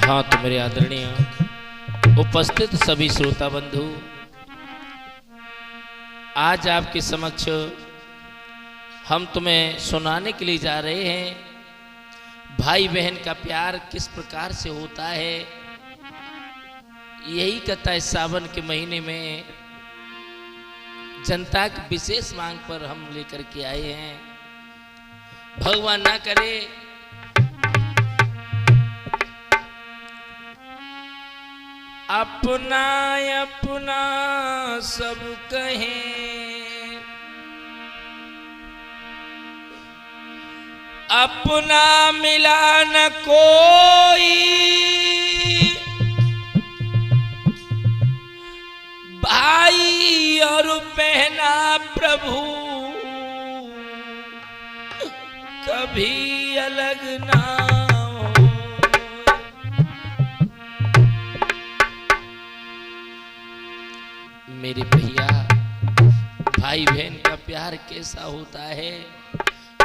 हाँ तो मेरे आदरणीय उपस्थित सभी श्रोता बंधु, आज आपके समक्ष हम तुम्हें सुनाने के लिए जा रहे हैं भाई बहन का प्यार किस प्रकार से होता है। यही कथा इस सावन के महीने में जनता की विशेष मांग पर हम लेकर के आए हैं। भगवान ना करे अपना अपना सब कहें, अपना मिला न कोई, भाई और बहना प्रभु कभी अलग ना हो। मेरे भैया, भाई बहन का प्यार कैसा होता है,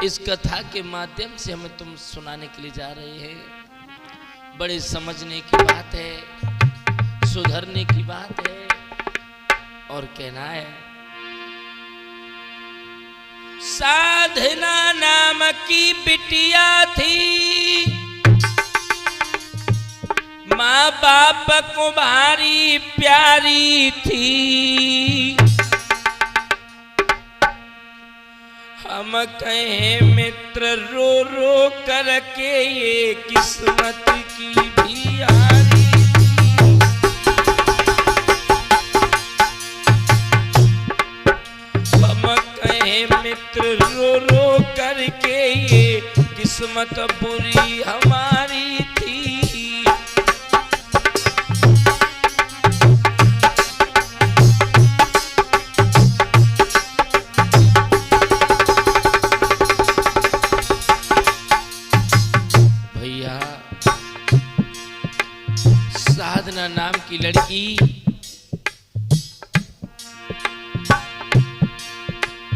इस कथा के माध्यम से हमें तुम सुनाने के लिए जा रहे हैं। बड़े समझने की बात है, सुधरने की बात है। और कहना है, साधना नाम की बिटिया थी, माँ बाप को भारी प्यारी थी। हम कहें मित्र रो रो करके ये किस्मत की भी यारी थी। हम कहें मित्र रो रो करके ये किस्मत बुरी हमारी थी। साधना नाम की लड़की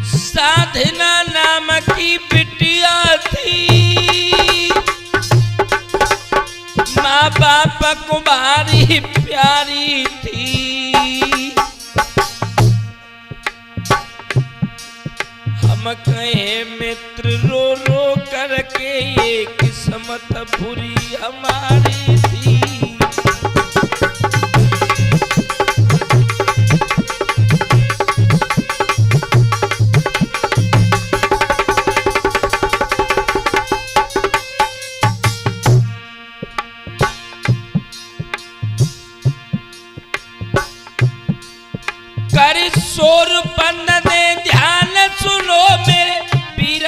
साधना नाम की बिटिया थी, माँ बाप को भारी प्यारी थी। हम कहें मित्र रो रो करके ये किस्मत बुरी हमारी थी। कर शोर बंद दे ध्यान सुनो मेरे वीर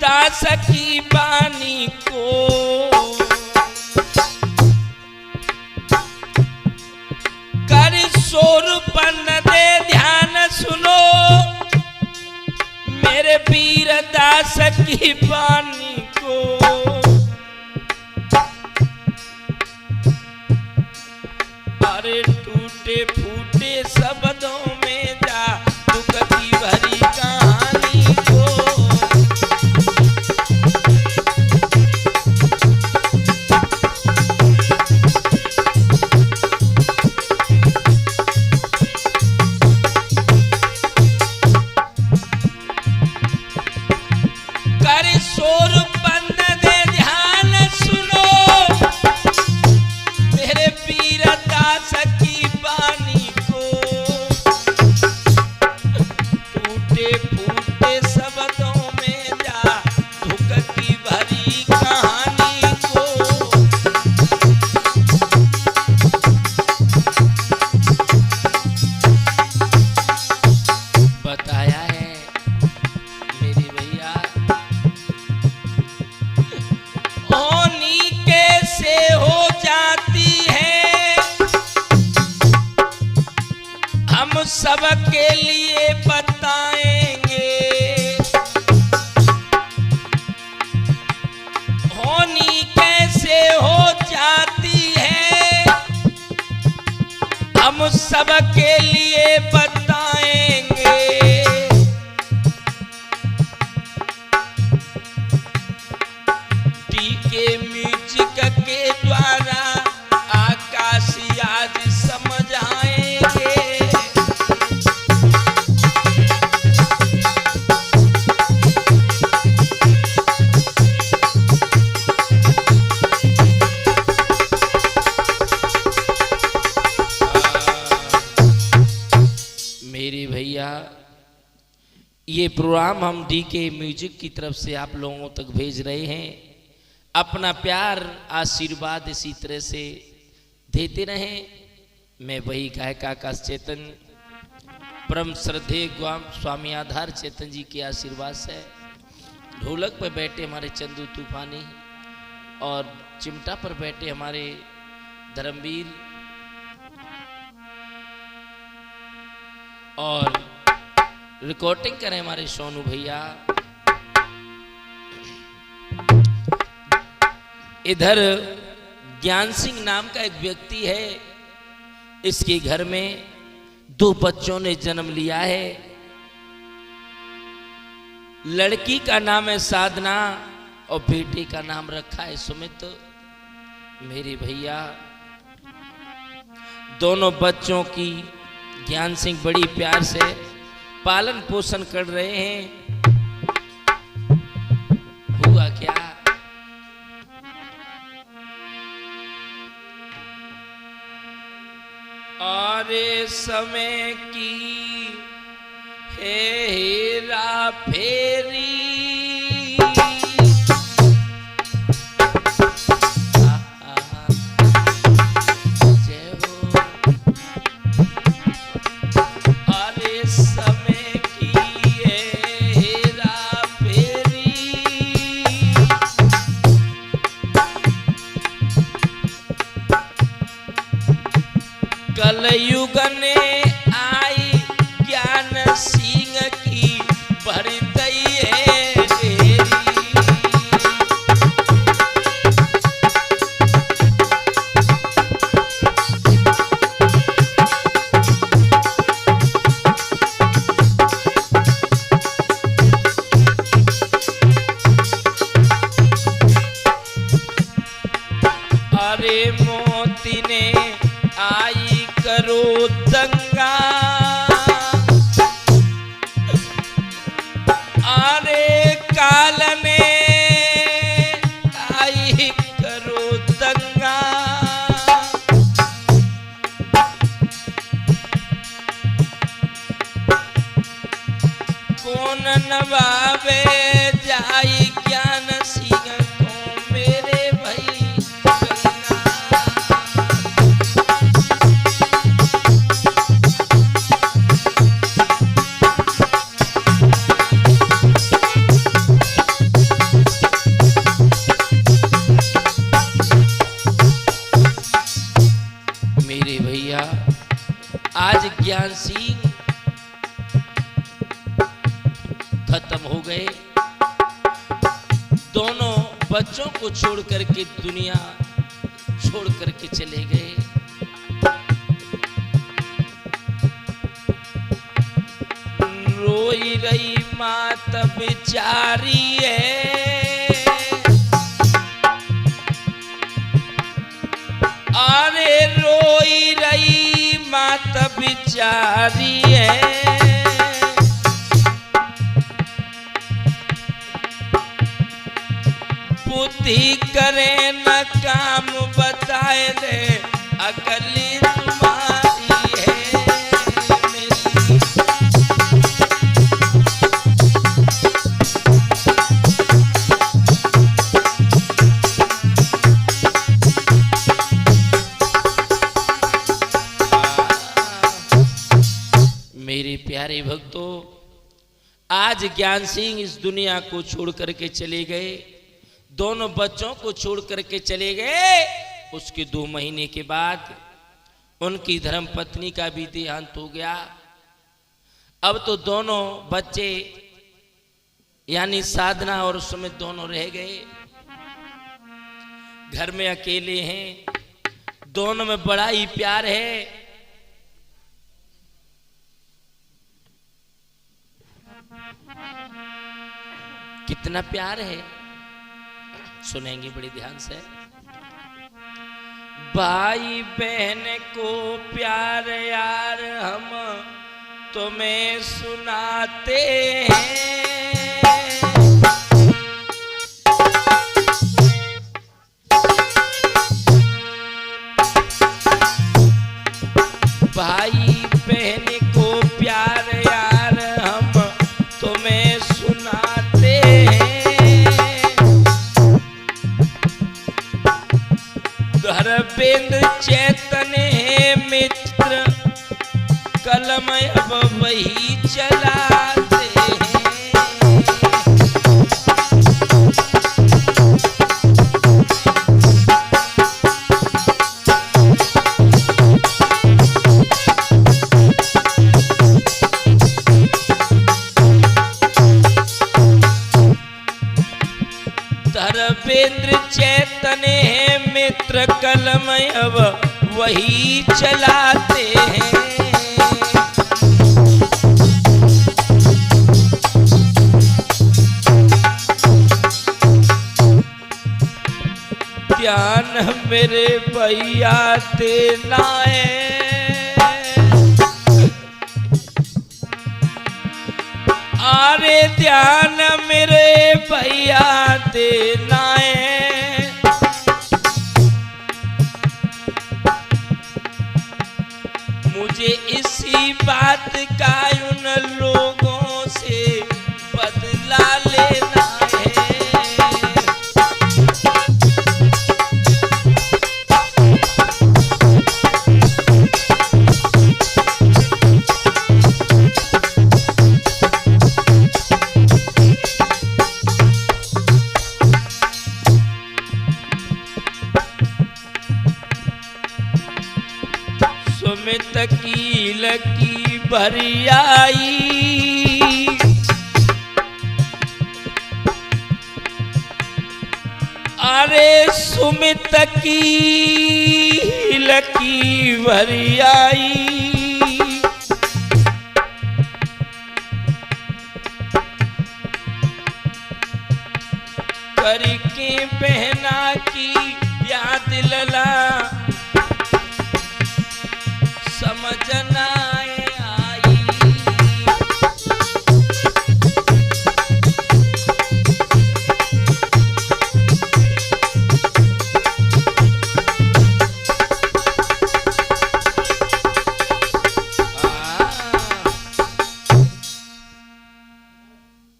दास की बानी को। कर शोर बंद दे ध्यान सुनो मेरे वीर दास की बानी को। अरे टूटे फूटे शब्दों में जा दुख की भरी कहानी को। कर शोर बंद दे ध्यान सुनो मेरे वीर दास की बानी को। टूटे फूटे शब्दों में जा दुख की भरी कहानी को। बताया है मेरे भैया, होनी कैसे हो जाती है हम सबके लिए बताएंगे। होनी कैसे हो जाती है हम सबके लिए बताएंगे। टीके मिर्च म्यूजिक के द्वारा आकाश आज समझ आएंगे। मेरे भैया, ये प्रोग्राम हम डीके म्यूजिक की तरफ से आप लोगों तक भेज रहे हैं। अपना प्यार आशीर्वाद इसी तरह से देते रहें। मैं वही गायक आकाश चेतन, परम श्रद्धेय स्वामी आधार चेतन जी के आशीर्वाद से, ढोलक पर बैठे हमारे चंदू तूफानी और चिमटा पर बैठे हमारे धर्मवीर, और रिकॉर्डिंग करें हमारे सोनू भैया। इधर ज्ञान सिंह नाम का एक व्यक्ति है, इसके घर में 2 बच्चों ने जन्म लिया है। लड़की का नाम है साधना और बेटे का नाम रखा है सुमित। मेरे भैया, दोनों बच्चों की ज्ञान सिंह बड़ी प्यार से पालन पोषण कर रहे हैं। हुआ क्या, और समय की है हेरा फेरी, कलयुग ने आई ज्ञान सिंह की भर दई है ढेरी। अरे मोती ने आई करो दंगा, अरे काल ने आई करो दंगा। कौन नवाबे जाई ज्ञान सिंह को मेरे भाई। मेरे भैया, आज ज्ञान सिंह खत्म हो गए। दोनों बच्चों को छोड़ करके दुनिया छोड़ करके चले गए। रोई रही मात बेचारी है, अरे रोई रही मात बिचारी है। बुद्धि करे न काम बताए दे, अकली तुम्हारी है मेरी। मेरे प्यारे भक्तों, आज ज्ञान सिंह इस दुनिया को छोड़ करके चले गए। दोनों बच्चों को छोड़ करके चले गए। उसके 2 महीने के बाद उनकी धर्म पत्नी का भी देहांत हो गया। अब तो दोनों बच्चे यानी साधना और सुमित दोनों रह गए। घर में अकेले हैं। दोनों में बड़ा ही प्यार है। कितना प्यार है, सुनेंगे बड़े ध्यान से। भाई बहन को प्यार यार हम तुम्हें सुनाते हैं। भाई बहन को प्यार यार हम तुम्हें सुनाते हैं। धर्मेंद्र चैतन्य है मित्र कलम अब वही चलाते हैं। धर्मेंद्र चैतन्य है मित्र कलम अब वही चलाते हैं। ध्यान मेरे भैया देना है, अरे ध्यान मेरे भैया देना है। मुझे इसी बात का उन लोगों से बदला लेना है। सुमित की लकी भरियाई, अरे सुमित की लकी भरियाई। करके बहना की याद लला समझना आई।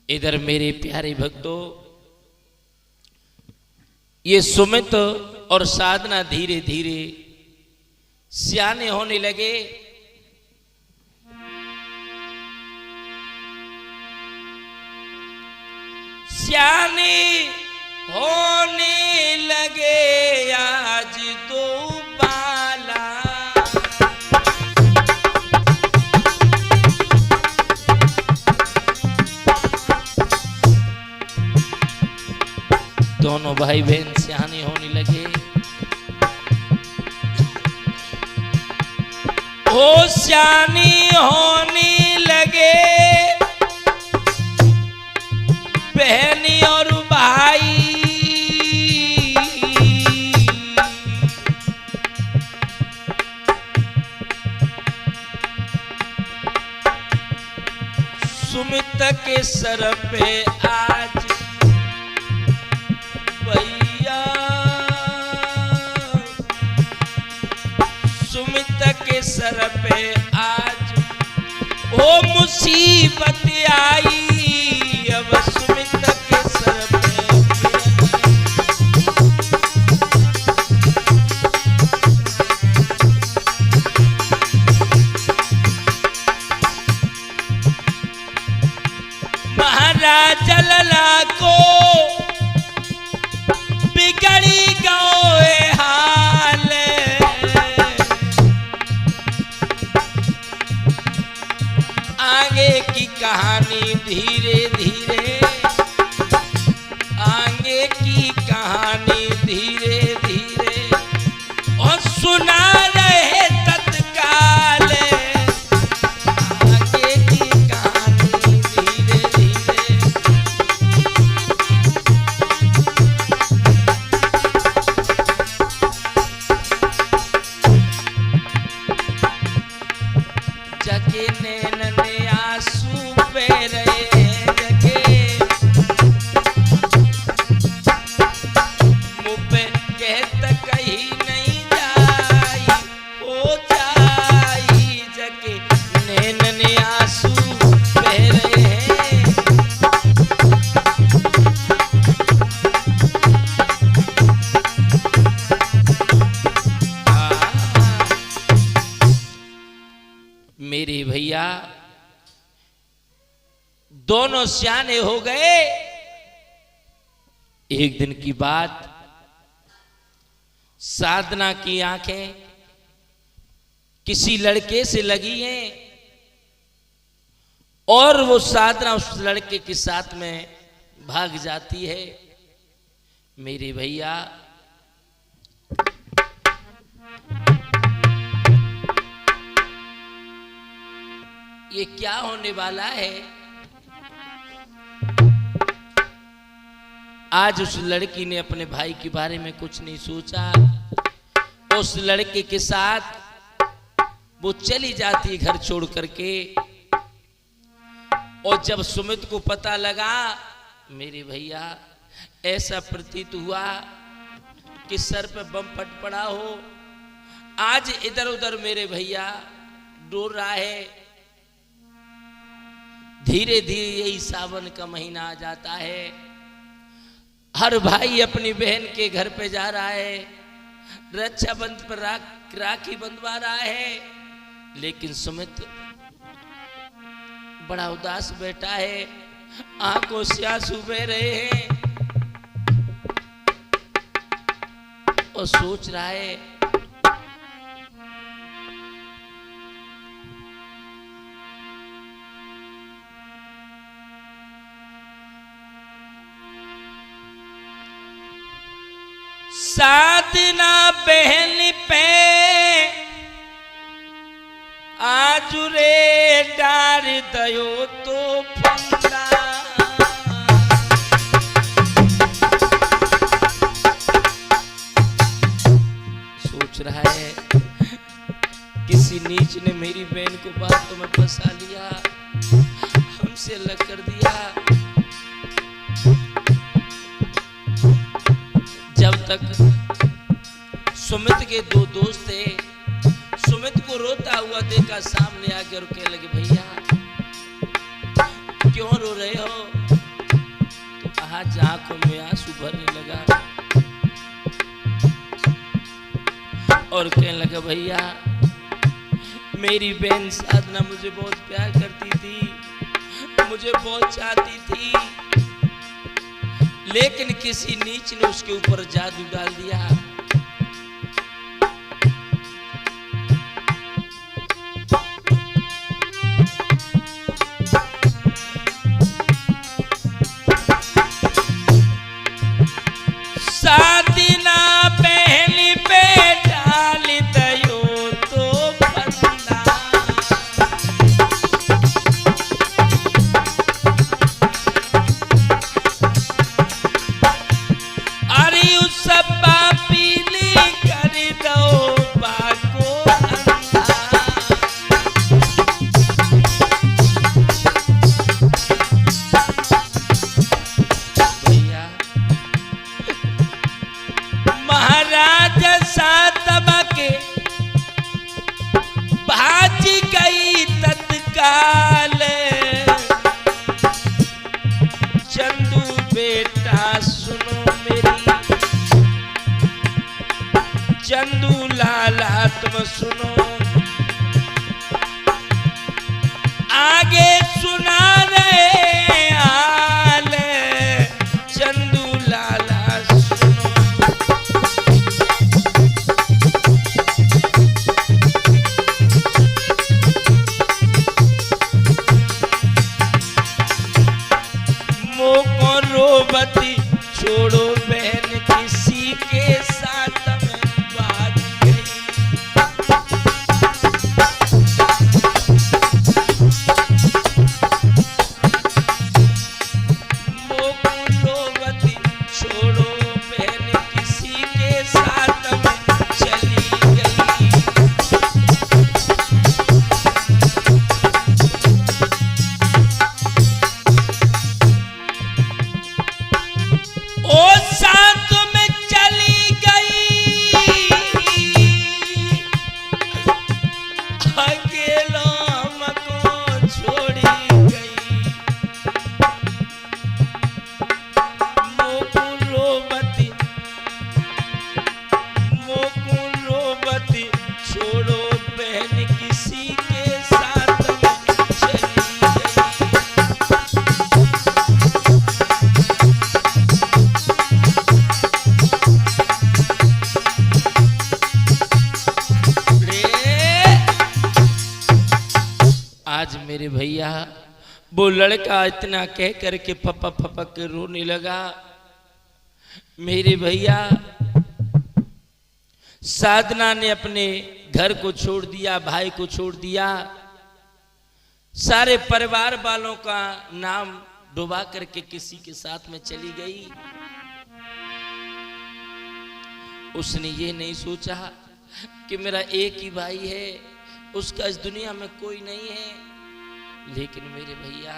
इधर मेरे प्यारे भक्तों, ये सुमित और साधना धीरे धीरे सियाने होने लगे। सियाने होने लगे आज दो बाला। दोनों भाई बहन सियाने होने लगे। सियाने होने लगे बहनी और भाई। सुमित के सर पे आज भैया, सुमित के सर पे आज वो मुसीबत आई। अब सुमित के सर पे महाराज लला को बिगड़ी गए हाल। आगे की कहानी धीरे दोनों सियाने हो गए। एक दिन की बात, साधना की आंखें किसी लड़के से लगी हैं और वो साधना उस लड़के के साथ में भाग जाती है। मेरे भैया, ये क्या होने वाला है? आज उस लड़की ने अपने भाई के बारे में कुछ नहीं सोचा। उस लड़के के साथ वो चली जाती है घर छोड़ करके। और जब सुमित को पता लगा, मेरे भैया, ऐसा प्रतीत हुआ कि सर पे बम फट पड़ा हो। आज इधर उधर मेरे भैया डोल रहा है। धीरे धीरे यही सावन का महीना आ जाता है। हर भाई अपनी बहन के घर पे जा रहा है, रक्षाबंधन पर राखी बंधवा रहा है। लेकिन सुमित बड़ा उदास बैठा है, आंखों से आंसू बह रहे हैं और सोच रहा है साधना बहन पे आज रे डार दयो तो फंदा। सोच रहा है किसी नीच ने मेरी बहन को बातों में फंसा लिया, हमसे अलग कर दिया। जब तक सुमित के दो दोस्त थे, सुमित को रोता हुआ देखा, सामने आकर कहने लगे, भैया क्यों रो रहे हो? तो आज आंखों में आंसू भरने लगा और कहने लगा, भैया मेरी बहन साधना मुझे बहुत प्यार करती थी, मुझे बहुत चाहती थी, लेकिन किसी नीच ने उसके ऊपर जादू डाल दिया। साधना पहली पे डाल दयो तो फंदा। अरे उस पापीली कर दो बाको अंधा। भैया महाराज सातवा के भाजी गई तत्काल। चंदू बेटा सुनो मेरी, चंदू लाला तुम सुनो, आगे सुना रहे हाल। चंदू लाला सुनो, मोको रोबती छोड़ो बहन किसी के साथ में बात गई। मोको रोबती छोड़ो बहन किसी के साथ में चली गई। ओ साथ में चली वो लड़का इतना कह करके फपक फपक के रोने लगा। मेरे भैया, साधना ने अपने घर को छोड़ दिया, भाई को छोड़ दिया, सारे परिवार वालों का नाम डुबा करके किसी के साथ में चली गई। उसने ये नहीं सोचा कि मेरा एक ही भाई है, उसका इस दुनिया में कोई नहीं है। लेकिन मेरे भैया,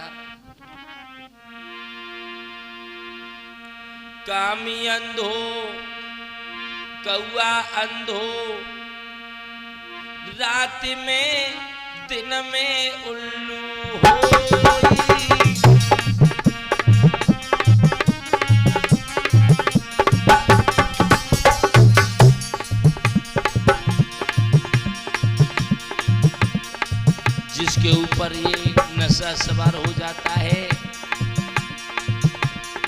कामी अंधो कौआ अंधो, रात में दिन में उल्लू होई। जिसके ऊपर ये नशा सवार हो जाता है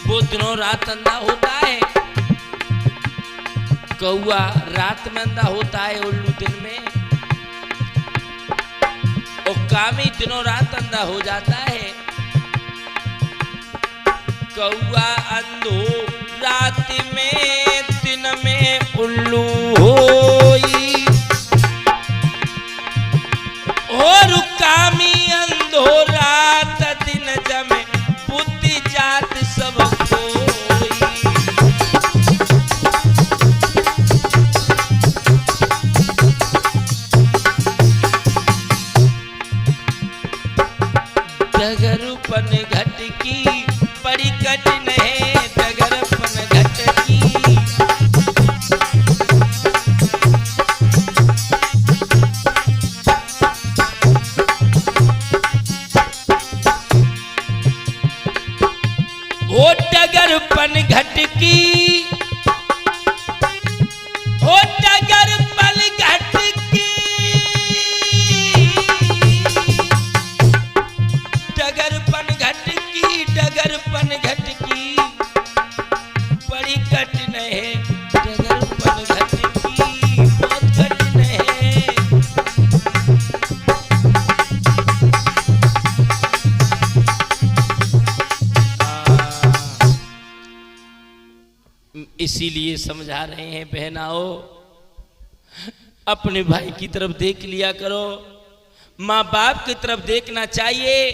वो दिनों रात अंधा होता है। कौआ रात में अंधा होता है, उल्लू दिन में, और कामी दिनों रात अंधा हो जाता है। कौआ अंधो रात में दिन में उल्लू होई, और कामी अंधो रात दिन जमे बुद्धि जात सब कोई। डगरपन घटकी बड़ी कठिन है, डगरपन घटकी। ओ डगरपन घटकी, ओ डगरपन घटकी, डगरपन घटकी, डगरपन घटकी बड़ी कठिन है, डगरपन घटकी बहुत कठिन है। इसीलिए समझा रहे हैं बहनाओ, अपने भाई की तरफ देख लिया करो, माँ बाप की तरफ देखना चाहिए।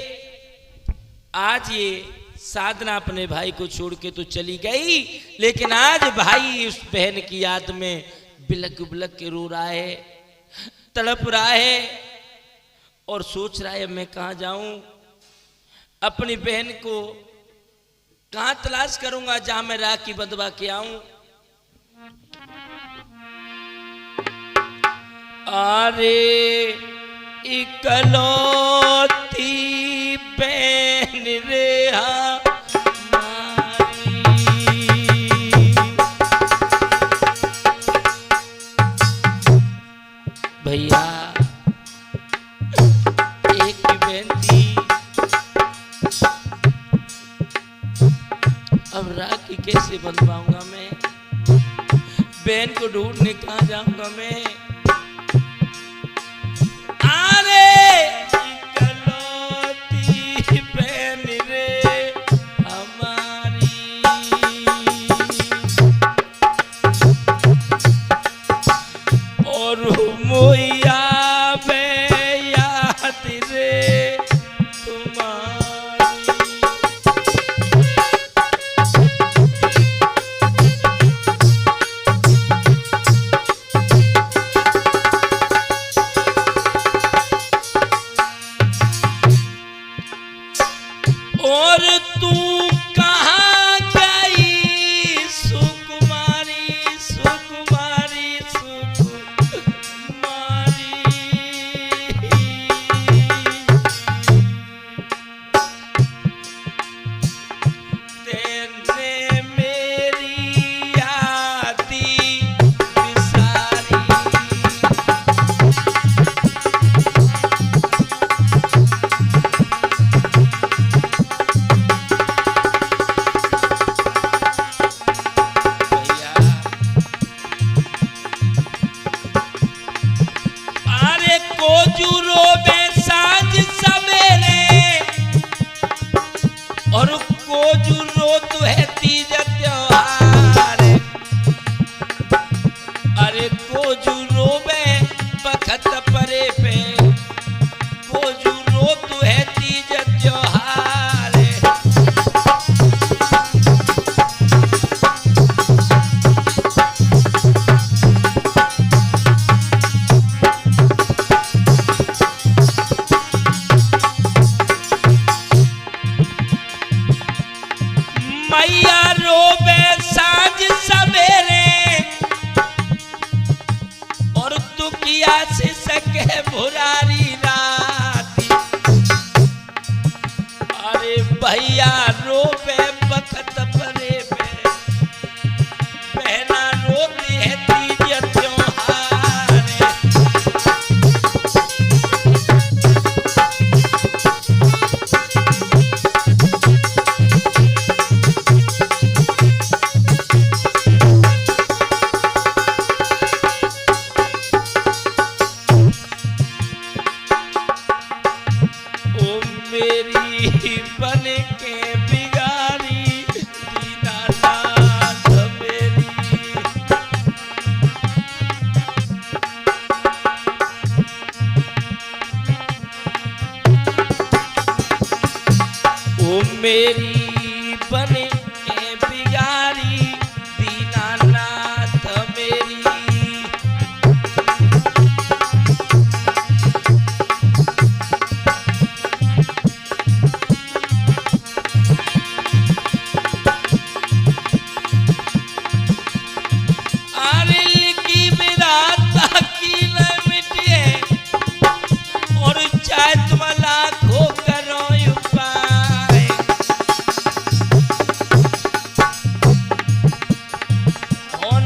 आज ये साधना अपने भाई को छोड़ के तो चली गई, लेकिन आज भाई उस बहन की याद में बिलक बिलक के रो रहा है, तड़प रहा है और सोच रहा है मैं कहाँ जाऊं, अपनी बहन को कहाँ तलाश करूंगा जहां मैं राखी बंधवा के आऊं। अरे इकलौती बहन रे हमारी, भैया एक बहन थी, अब राखी कैसे बंधवाऊंगा मैं, बहन को ढूंढने कहाँ जाऊंगा मैं। अरे इकलौती बहन रे हमारी, और मोया में याद रे तुम्हारी।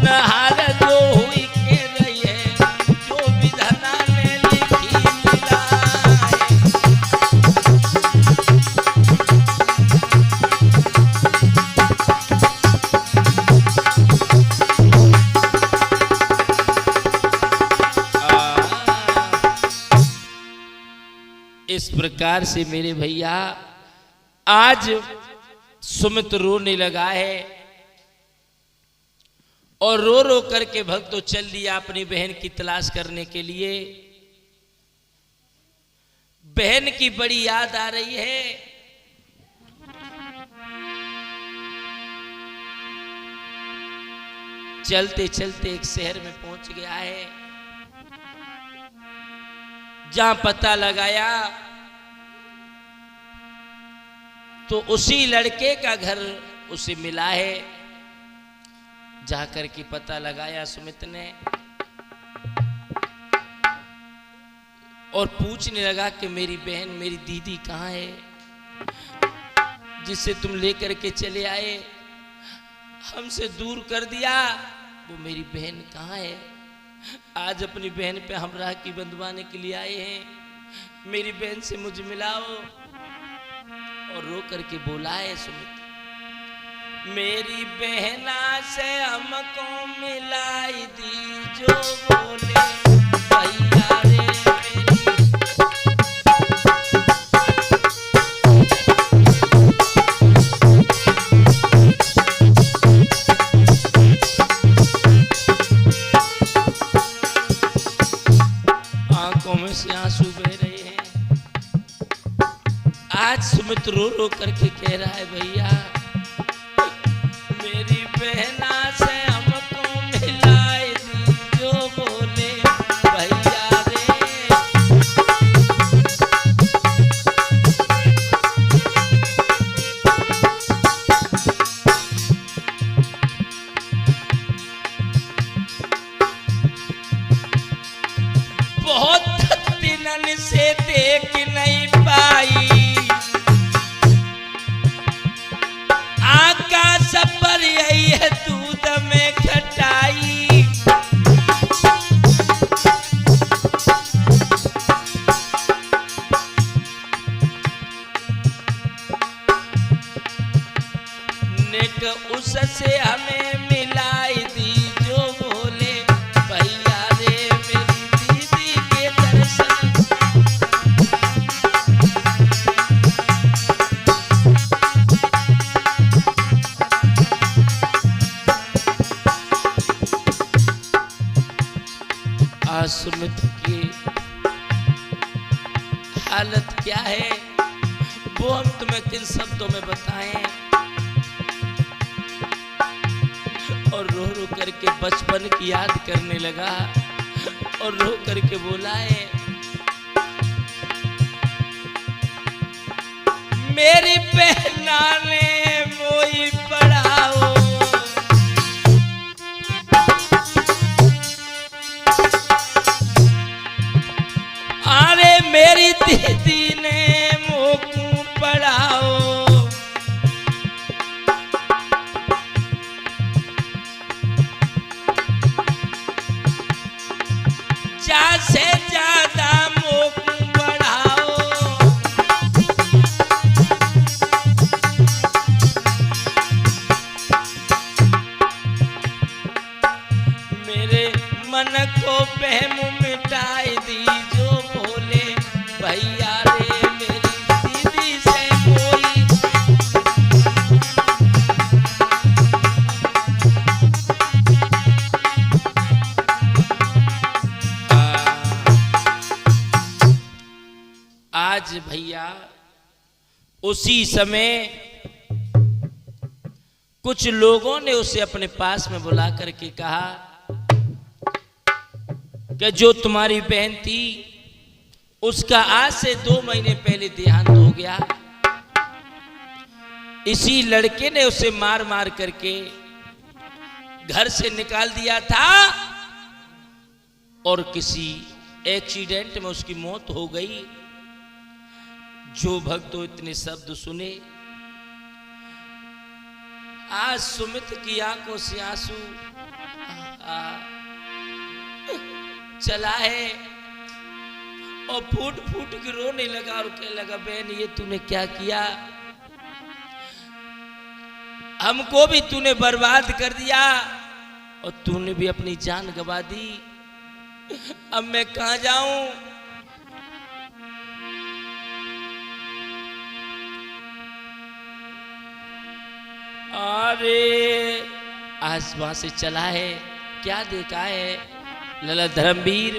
होनहार जो हुई के रही है, जो विधना ने लिखी मिलाए। इस प्रकार से मेरे भैया आज सुमित रोने लगा है और रो रो करके भक्त तो चल दिया अपनी बहन की तलाश करने के लिए। बहन की बड़ी याद आ रही है। चलते चलते एक शहर में पहुंच गया है, जहां पता लगाया तो उसी लड़के का घर उसे मिला है। जाकर के पता लगाया सुमित ने और पूछने लगा कि मेरी बहन, मेरी दीदी कहाँ है, जिसे तुम लेकर के चले आए, हमसे दूर कर दिया, वो मेरी बहन कहाँ है। आज अपनी बहन पे हम राखी बंधवाने के लिए आए हैं, मेरी बहन से मुझे मिलाओ। और रो करके बोला है सुमित, मेरी बहना से हमको मिलाई दी, जो बोले भैया रे आंखों में से आंसू बह रहे हैं। आज सुमित रो रो करके कह रहा है, भैया मेरी बहना से हमको मिलाई दी, जो बोले भैया रे। बहुत दिनन से देख नहीं पाई, आकाश पर यही है दूध में खटाई। नेक उससे हमें मिलाई दी, जो बोले भैया रे मेरी दीदी के दर्शन। आज सुमित की हालत क्या है वो हम तुम्हें किन शब्दों में बताएं। और रो रो करके बचपन की याद करने लगा और रो करके बोला है, मेरी बहना ने मोई पढ़ाओ, अरे मेरी दीदी ने मोकू पढ़ाओ। ज्यादा से ज्यादा मोकू बढ़ाओ। मेरे मन को बहम मिटाई दी, जो बोले भैया रे मेरी दीदी से कोई। आज भैया उसी समय कुछ लोगों ने उसे अपने पास में बुला करके कहा कि जो तुम्हारी बहन थी उसका आज से 2 महीने पहले देहांत हो गया। इसी लड़के ने उसे मार मार करके घर से निकाल दिया था और किसी एक्सीडेंट में उसकी मौत हो गई। जो भक्तों इतने शब्द सुने, आज सुमित की आंखों से आंसू चला है और फूट फूट के रोने लगा और कहने लगा, बहन ये तूने क्या किया, हमको भी तूने बर्बाद कर दिया और तूने भी अपनी जान गंवा दी। अब मैं कहां जाऊं? अरे आसमां से चला है, क्या देखा है लला धर्मवीर?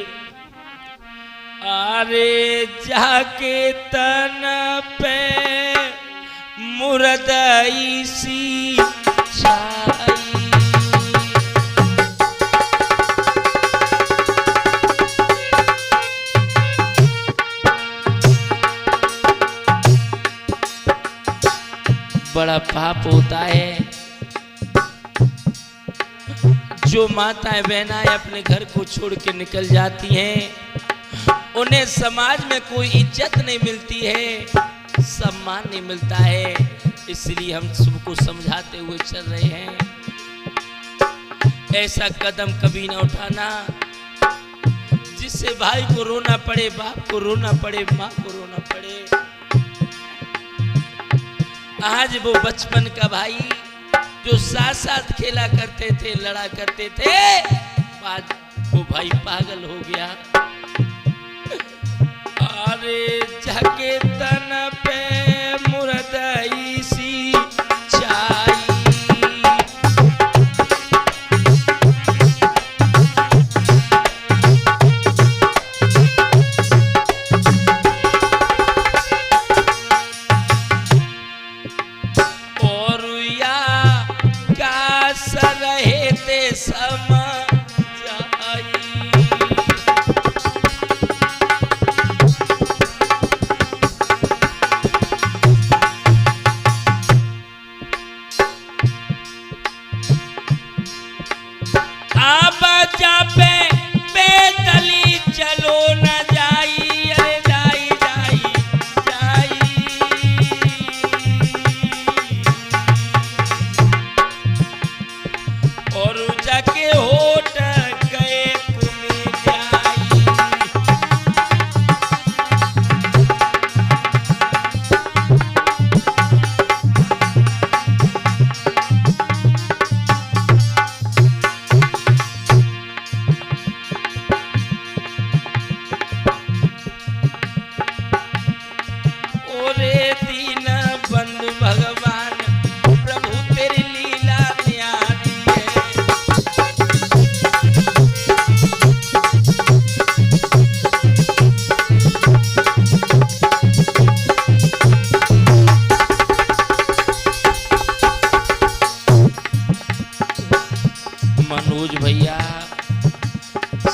अरे जाके तन पे मुर्दई सी छाई, बड़ा पाप होता है जो माताएं बहनाएं अपने घर को छोड़ के निकल जाती हैं, उन्हें समाज में कोई इज्जत नहीं मिलती है, सम्मान नहीं मिलता है। इसलिए हम सबको समझाते हुए चल रहे हैं, ऐसा कदम कभी ना उठाना जिससे भाई को रोना पड़े, बाप को रोना पड़े, माँ को रोना पड़े। आज वो बचपन का भाई जो साथ साथ खेला करते थे, लड़ा करते थे, आज वो भाई पागल हो गया। अरे जाके तन पे मुर्दई सी छाई,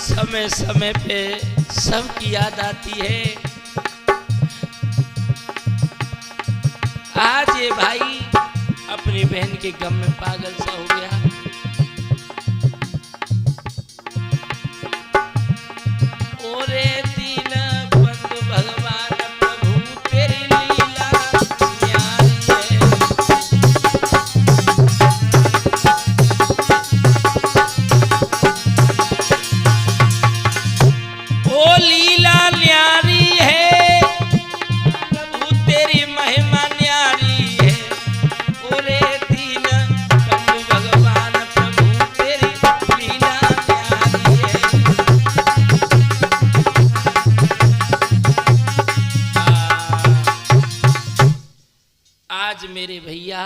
समय समय पे सबकी याद आती है। आज ये भाई अपनी बहन के गम में पागल सा हो गया। ओरे दीन बंधु भगवान प्रभु तेरी लीला न्यारी है। ओ लीला न्यारी है प्रभु तेरी महिमा न्यारी है। ओरे दीन बंधु भगवान प्रभु तेरी लीला न्यारी है। आज मेरे भैया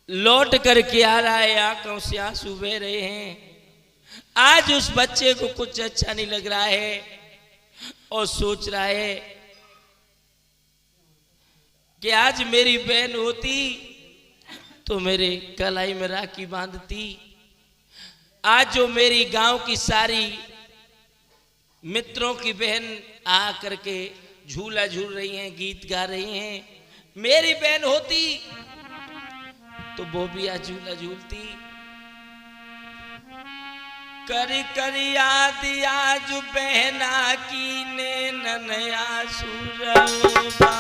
लौट करके आ रहा है, आंखों से आंसू बह रहे हैं। आज उस बच्चे को कुछ अच्छा नहीं लग रहा है और सोच रहा है कि आज मेरी बहन होती तो मेरे कलाई में राखी बांधती। आज जो मेरी गांव की सारी मित्रों की बहन आ करके झूला झूल रही हैं, गीत गा रही हैं, मेरी बहन होती तो वो भी आज झूला झूलती। करी करी याद आज बहना की ने नया सुरवा।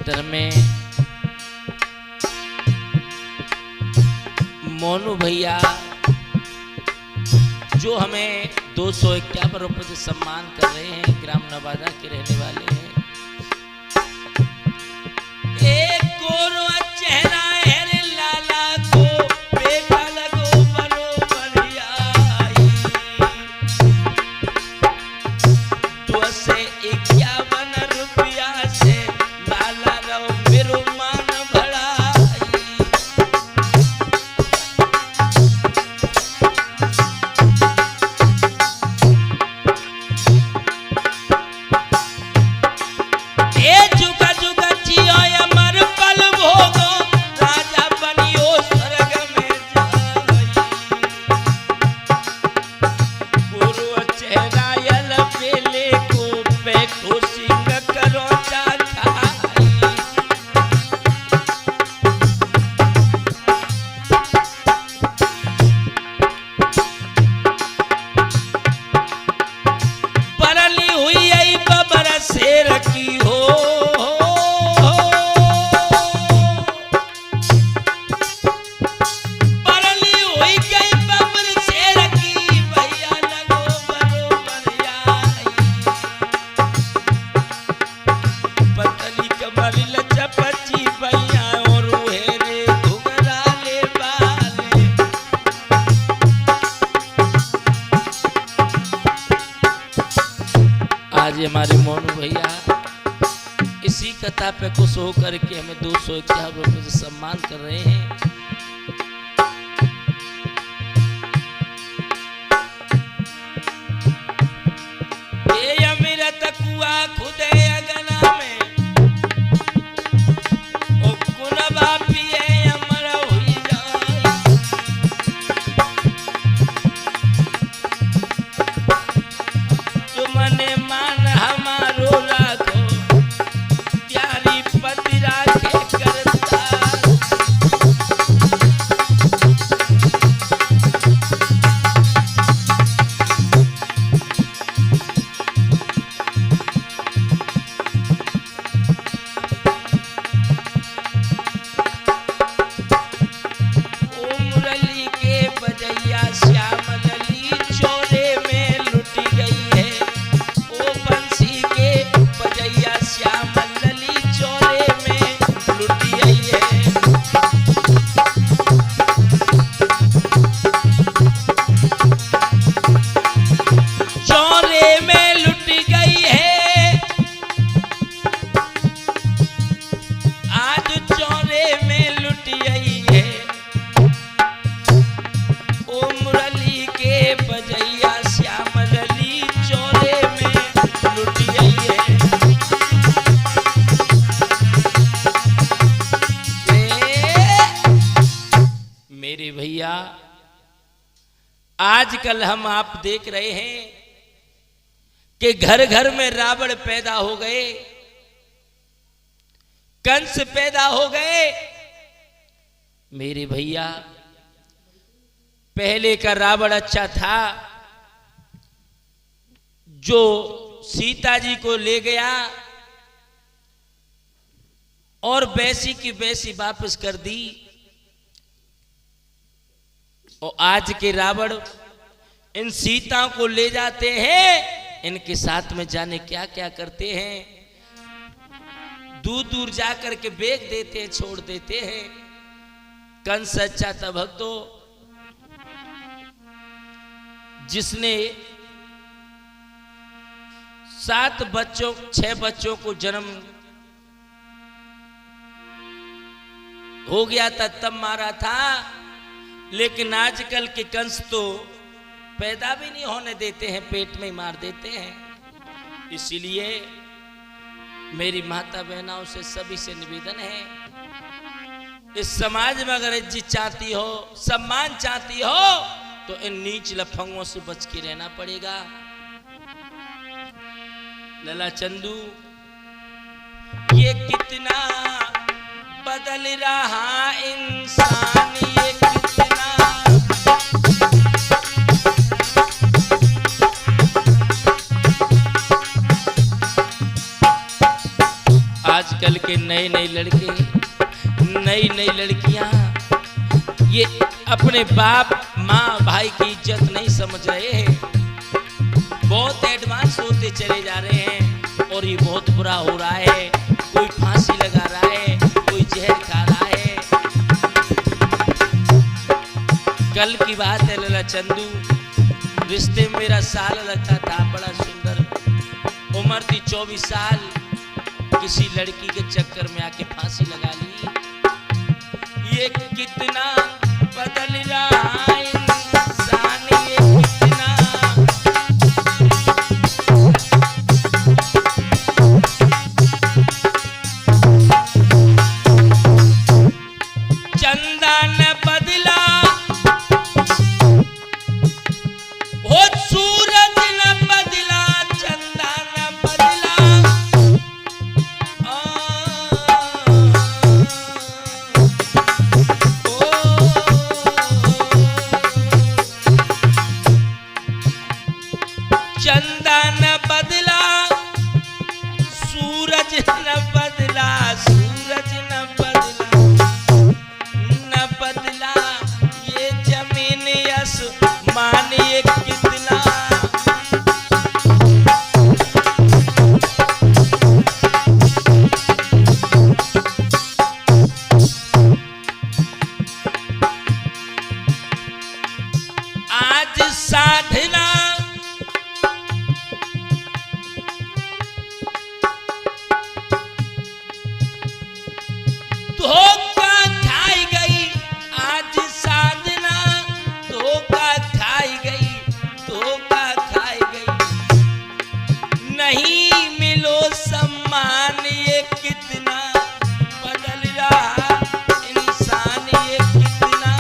थिएटर में मोनू भैया जो हमें 251 रुपये से सम्मान कर रहे हैं, ग्राम नवादा के रहने वाले हैं। एक गोरा चेहरा है रे लाला को बेटा लगो बरोबर आई, 251 रुपया से लाला रो मेरो मान बढ़ाई। ए जुगा जुगा जियो अमर पल भोगो, राजा बनियो स्वर्ग में जाई। गुरु चेहरा यल बेले को बैठो सिंह करो चाखाई। परली हुई आई बबर शेर की हो, परली हुई गई बबर शेर की, भैया लगो बरोबर आई। पतली कमर लचपची भैया और हेरे घुंघराले बाले। आज हमारे मोनू भैया इसी कथा पे खुश होकर के हमें 251 रुपये से सम्मान कर रहे हैं। ये अमीरत कुआ खुदे अगना में, ओ कुनबा पिए अमर हुई जाए। तुमने मान हमारो लाखो, प्यारी पति राखे करता। ओ मुरली के बजैया श्याम लली चोरे में लुट गई है। ओ बंसी के बजैया श्याम लली चोरे में लुट गई है। चोरे में लुट गई है, आज चोरे में लुट गई है। ओ मुरली के बजैया श्याम लली चोरे में लुट गई है। मेरे भैया आजकल हम आप देख रहे हैं कि घर घर में रावण पैदा हो गए, कंस पैदा हो गए। मेरे भैया पहले का रावण अच्छा था, जो सीता जी को ले गया और वैसी की वैसी वापस कर दी। और आज के रावण इन सीताओं को ले जाते हैं, इनके साथ में जाने क्या क्या करते हैं, दूर दूर जाकर के बेच देते हैं, छोड़ देते हैं। कंस अच्छा था भक्तों, जिसने 6 बच्चों को जन्म हो गया था तब मारा था। लेकिन आजकल के कंस तो पैदा भी नहीं होने देते हैं, पेट में ही मार देते हैं। इसीलिए मेरी माता बहनों से सभी से निवेदन है, इस समाज में अगर इज्जत चाहती हो, सम्मान चाहती हो, तो इन नीच लफंगों से बच के रहना पड़ेगा। लला चंदू, ये कितना बदल रहा इंसान, ये कितना आजकल बल्कि नए नए लड़के, नई नई लड़कियां ये अपने बाप माँ भाई की इज्जत नहीं समझ रहे हैं, बहुत एडवांस होते चले जा रहे हैं और ये बहुत बुरा हो रहा है। कोई फांसी लगा रहा है, कोई जहर खा रहा है। कल की बात है लला चंदू, रिश्ते में मेरा साल लगता था, बड़ा सुंदर, उम्र थी 24 साल, किसी लड़की के चक्कर में आके फांसी लगा ली। ये कितना बदल रहा है इंसान, ये कितना चंदा न बदला, हो सूरज न बदला, चंदा न बदला, चंदा न बदला, सूरज न बदला, सूरज न बदला, न बदला, ये जमीन आसमान ये कितना आज साधना धोखा खाई गई, आज साधना धोखा खाई गई, धोखा खाई गई, नहीं मिलो सम्मान, ये कितना बदल रहा इंसान, ये कितना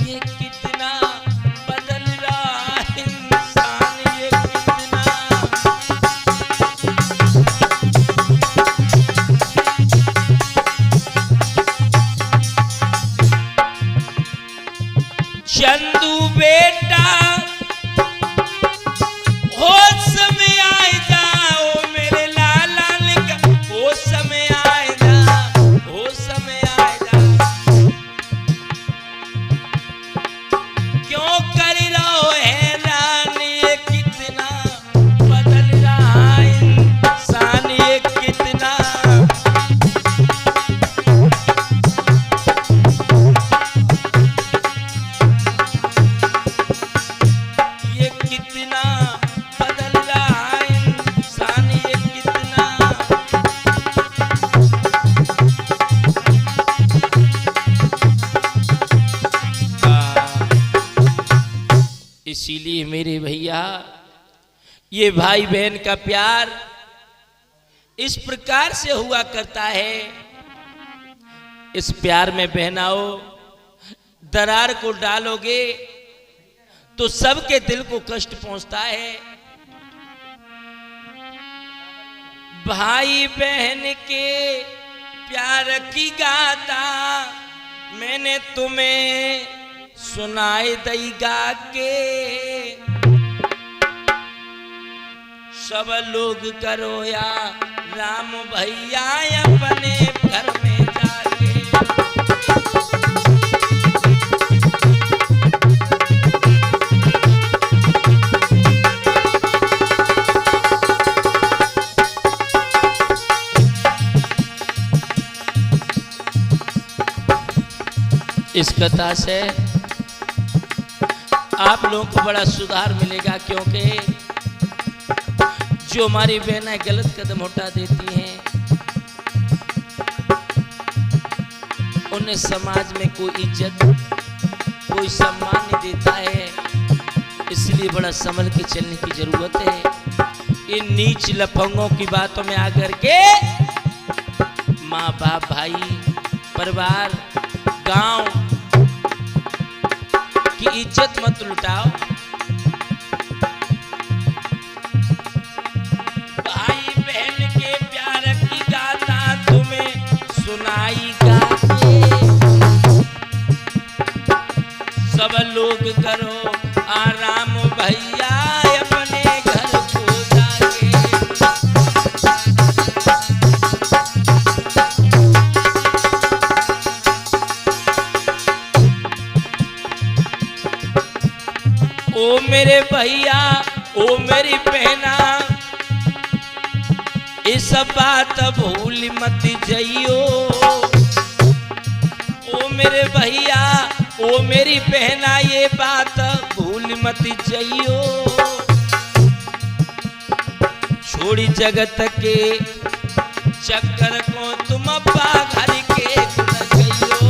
ये कितना बदल रहा इंसान, ये कितना चंदू बेटा होश में आए जाओ, मेरे लाला का होश में आए जा, होश में आए जा, क्यों कर रहो हैरान, ये कितना बदल रहा इंसान, ये कितना ये कितना बदल रहा इंसान, ये कितना इसीलिए मेरे भैया ये भाई बहन का प्यार इस प्रकार से हुआ करता है। इस प्यार में बहनाओ दरार को डालोगे तो सबके दिल को कष्ट पहुंचता है। भाई बहन के प्यार की गाथा मैंने तुम्हें सुनाई दई गा के, सब लोग करो या राम भैया अपने घर में जाके। इस कथा से आप लोगों को बड़ा सुधार मिलेगा, क्योंकि जो हमारी बहनें गलत कदम उठा देती हैं उन्हें समाज में कोई इज्जत कोई सम्मान नहीं देता है, इसलिए बड़ा संभल के चलने की जरूरत है। इन नीच लफंगों की बातों में आकर के माँ बाप भाई परिवार गांव की इज्जत मत लुटाओ। भाई बहन के प्यार की गाथा तुम्हें सुनाई गा के। लोग करो आराम भैया अपने घर को जाके। ओ मेरे भैया ओ मेरी बहना, इस बात भूल मत जाइयो। ओ मेरे भैया ओ मेरी बहना, ये बात भूल मत जाइयो। छोड़ी जगत के चक्कर को तुम अपा घर के न गइयो।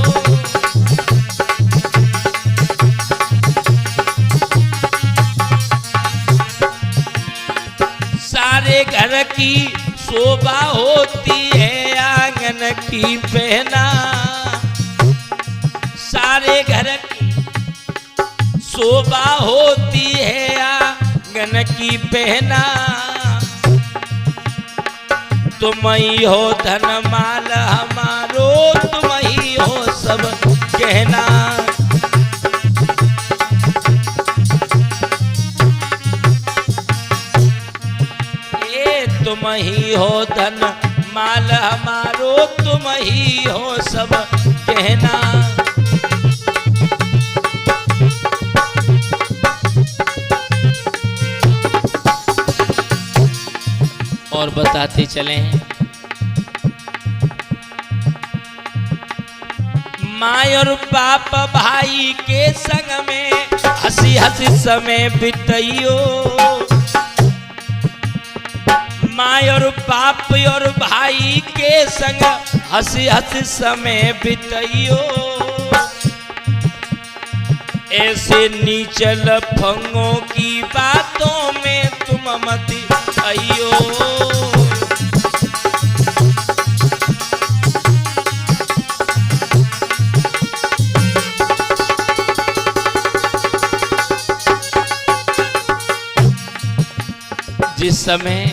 सारे घर की शोभा होती है आंगन की बहना। सारे घर की शोभा होती है आंगन की बहना। तुम ही हो धन माल हमारो, तुम ही हो सब गहना। तुम ही हो धन माल हमारो, तुम ही हो सब कहना। और बताते चलें, माँ और बाप भाई के संग में हंसी हंसी समय बिताइयो। माँ और बाप और भाई के संग हंसी हंसी समय बिताइयो। ऐसे नीचल फंगों की बातों में तुम मत आइयो। जिस समय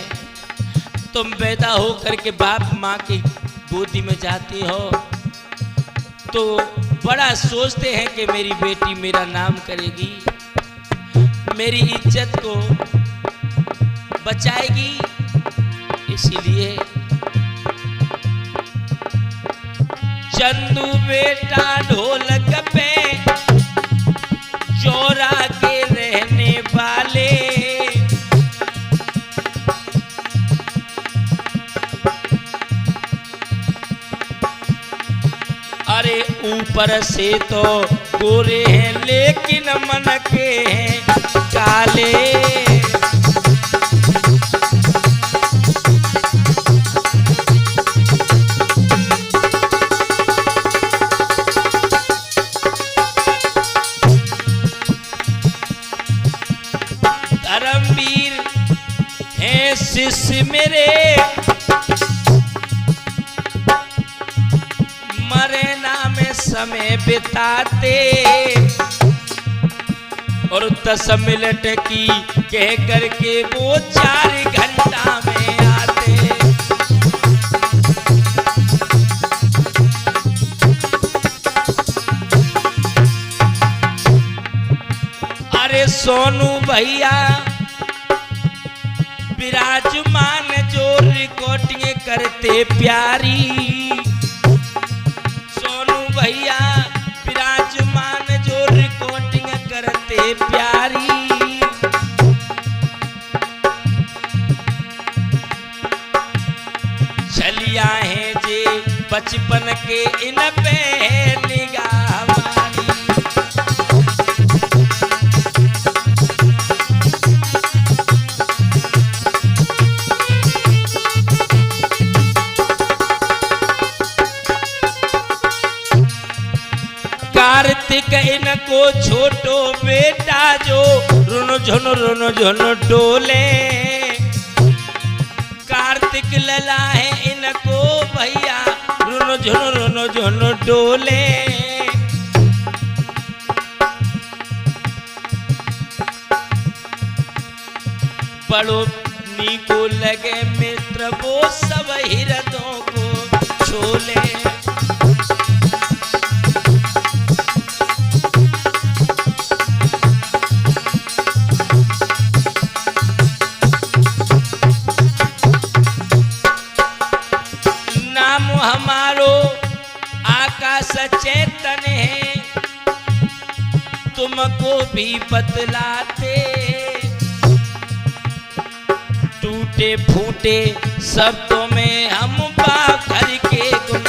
तुम पैदा हो करके बाप माँ की गोदी में जाती हो तो बड़ा सोचते हैं कि मेरी बेटी मेरा नाम करेगी, मेरी इज्जत को बचाएगी। इसीलिए चंदू बेटा ढोलक पे चौरा के रहने वाले, अरे ऊपर से तो गोरे हैं लेकिन मन के हैं काले। धर्मवीर हैं शिष्य मेरे, समय बिताते और 10 मिनट की कह करके वो 4 घंटा में आते। अरे सोनू भैया विराजमान जो रिकॉर्डिंग करते प्यारी, भैया विराजमान जो रिकॉर्डिंग करते प्यारी। चलिया है जे बचपन के इन पे निगाह हमारी। कार्तिक इनको छोटो बेटा जो रुन झुन डोले। कार्तिक लला है इनको भैया रुन झुन डोले। बड़ो नी को लगे मित्र वो सब हिरदों को छोले। हमारो आकाश चेतन है, तुमको भी बतलाते, टूटे फूटे शब्दों में हम बाखर के गुण